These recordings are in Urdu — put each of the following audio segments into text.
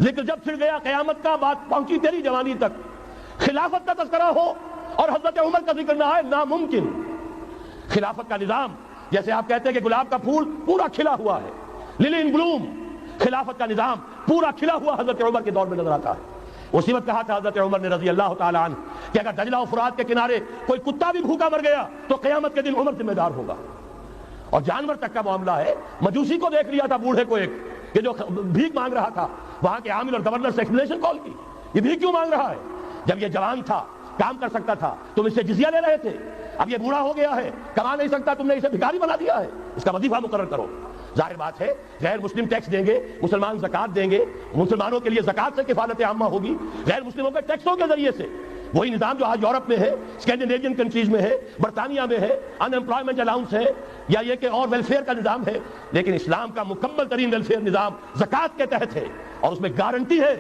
ذکر جب پھر گیا قیامت کا، بات پہنچی تیری جوانی تک، خلافت کا تذکرہ ہو اور حضرت عمر کا ذکر نہ آئے، ناممکن۔ خلافت کا نظام، جیسے آپ کہتے ہیں کہ گلاب کا پھول پورا کھلا ہوا ہے، للی ان بلوم، خلافت کا نظام پورا کھلا ہوا حضرت عمر کے دور میں نظر آتا ہے۔ اسی وقت کہا تھا حضرت عمر نے رضی اللہ تعالی عنہ کہ اگر دجلہ و فرات کے کنارے کوئی کتا بھی بھوکا مر گیا تو قیامت کے دن عمر ذمہ دار ہوگا۔ اور جانور تک کا معاملہ ہے، مجوسی کو دیکھ لیا تھا، بوڑھے کو، ایک کہ جو بھیک مانگ رہا تھا، وہاں کے عامل اور گورنر سے ایکسپلینیشن کال کی، یہ بھیک کیوں مانگ رہا ہے؟ جب یہ جوان تھا، کام کر سکتا تھا، تم اس سے جزیہ لے رہے تھے، اب یہ بوڑھا ہو گیا ہے، کما نہیں سکتا، تم نے اسے بھکاری بنا دیا ہے، اس کا وظیفہ مقرر کرو۔ ظاہر بات ہے غیر مسلم ٹیکس دیں گے، مسلمان زکات دیں گے، مسلمانوں کے لیے زکات سے کفالت عامہ ہوگی، غیر مسلموں کے ٹیکسوں کے ذریعے سے۔ وہی نظام جو آج یورپ میں ہے، اسکینڈینیوین کنٹریز میں ہے، برطانیہ میں ہے، ان امپلائمنٹ الاؤنس ہے، یا یہ کہ اور ویلفیئر کا نظام ہے، لیکن اسلام کا مکمل ترین ویلفیئر نظام زکات کے تحت ہے، اور اس میں گارنٹی ہے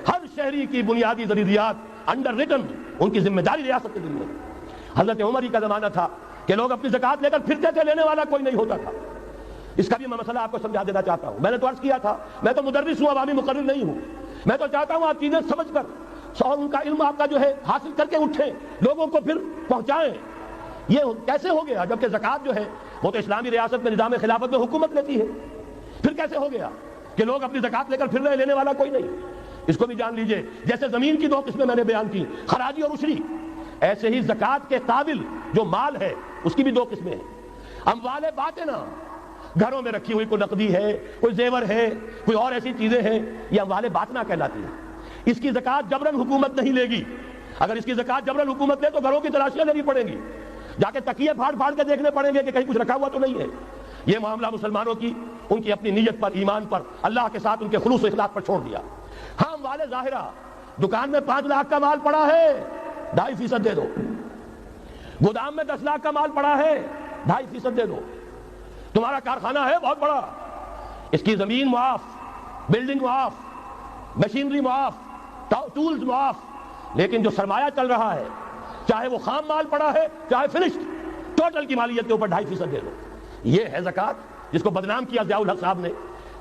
ہر شہری کی بنیادی ضروریات انڈر ریٹن، ان کی ذمہ داری ریاست کے ذمہ ہے۔ حضرت عمر ہی کا زمانہ تھا کہ لوگ اپنی زکات لے کر پھرتے تھے، لینے والا کوئی نہیں ہوتا تھا۔ اس کا بھی میں مسئلہ آپ کو سمجھا دینا چاہتا ہوں۔ میں نے تو عرض کیا تھا، میں تو مدرس ہوں، عوامی مقرر نہیں ہوں، میں تو چاہتا ہوں آپ چیزیں سمجھ کر اور ان کا علم آپ کا جو ہے حاصل کر کے اٹھیں، لوگوں کو پھر پہنچائیں۔ یہ کیسے ہو گیا جبکہ زکات جو ہے وہ تو اسلامی ریاست میں نظام خلافت میں حکومت لیتی ہے؟ پھر کیسے ہو گیا کہ لوگ اپنی زکات لے کر پھر رہے، لینے والا کوئی نہیں؟ اس کو بھی جان لیجئے، جیسے زمین کی دو قسمیں میں نے بیان کی، خراجی اور عشری، ایسے ہی زکات کے قابل جو مال ہے اس کی بھی دو قسمیں ہیں۔ اموال باطنہ، گھروں میں رکھی ہوئی کوئی نقدی ہے، کوئی زیور ہے، کوئی اور ایسی چیزیں ہیں، یہ اموال باطنہ کہلاتی ہیں۔ اس کی زکات جبراً حکومت نہیں لے گی۔ اگر اس کی زکات جبراً حکومت لے تو گھروں کی تلاشیاں لینی پڑیں گی، جا کے تکیے پھاڑ پھاڑ کے دیکھنے پڑیں گے کہ کہیں کچھ رکھا ہوا تو نہیں ہے۔ یہ معاملہ مسلمانوں کی ان کی اپنی نیت پر، ایمان پر، اللہ کے ساتھ ان کے خلوص و اخلاص پر چھوڑ دیا۔ ہاں اموال ظاہرہ، دکان میں 5 لاکھ کا مال پڑا ہے، 2.5% دے دو، گودام میں 10 لاکھ کا مال پڑا ہے، 2.5% دے دو، تمہارا کارخانہ ہے بہت بڑا، اس کی زمین معاف، بلڈنگ معاف، مشینری معاف، ٹولز معاف، لیکن جو سرمایہ چل رہا ہے، چاہے وہ خام مال پڑا ہے چاہے فنشڈ، ٹوٹل کی مالیت کے اوپر 2.5% دے دو۔ یہ ہے زکات، جس کو بدنام کیا ضیاء الحق صاحب نے۔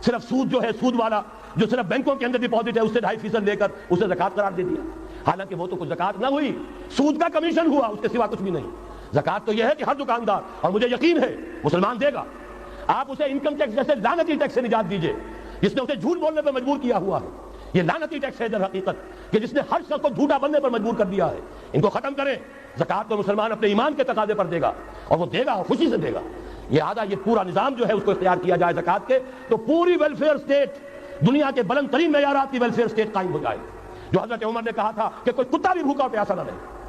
صرف سود جو ہے، سود والا جو صرف بینکوں کے اندر ڈپازٹ ہے، اس سے 2.5% لے کر اسے زکات قرار دے دیا، حالانکہ وہ تو کچھ زکات نہ ہوئی، سود کا کمیشن ہوا، اس کے سوا کچھ بھی نہیں۔ زکات تو یہ ہے کہ ہر دکاندار، اور مجھے یقین ہے مسلمان دے گا، آپ اسے انکم ٹیکس جیسے لعنتی ٹیکس سے نجات دیجئے جس نے اسے جھوٹ بولنے پر مجبور کیا ہوا ہے۔ یہ لعنتی ٹیکس ہے در حقیقت کہ جس نے ہر شخص کو جھوٹا بننے پر مجبور کر دیا ہے۔ ان کو ختم کریں۔ زکات تو مسلمان اپنے ایمان کے تقاضے پر دے گا، اور وہ دے گا اور خوشی سے دے گا۔ یہ پورا نظام جو ہے اس کو اختیار کیا جائے زکات کے، تو پوری ویلفیئر اسٹیٹ، دنیا کے بلند ترین معیارات کی ویلفیئر اسٹیٹ قائم ہو جائے، جو حضرت عمر نے کہا تھا کہ کوئی کتا بھی بھوکا پیاسا نہ رہے۔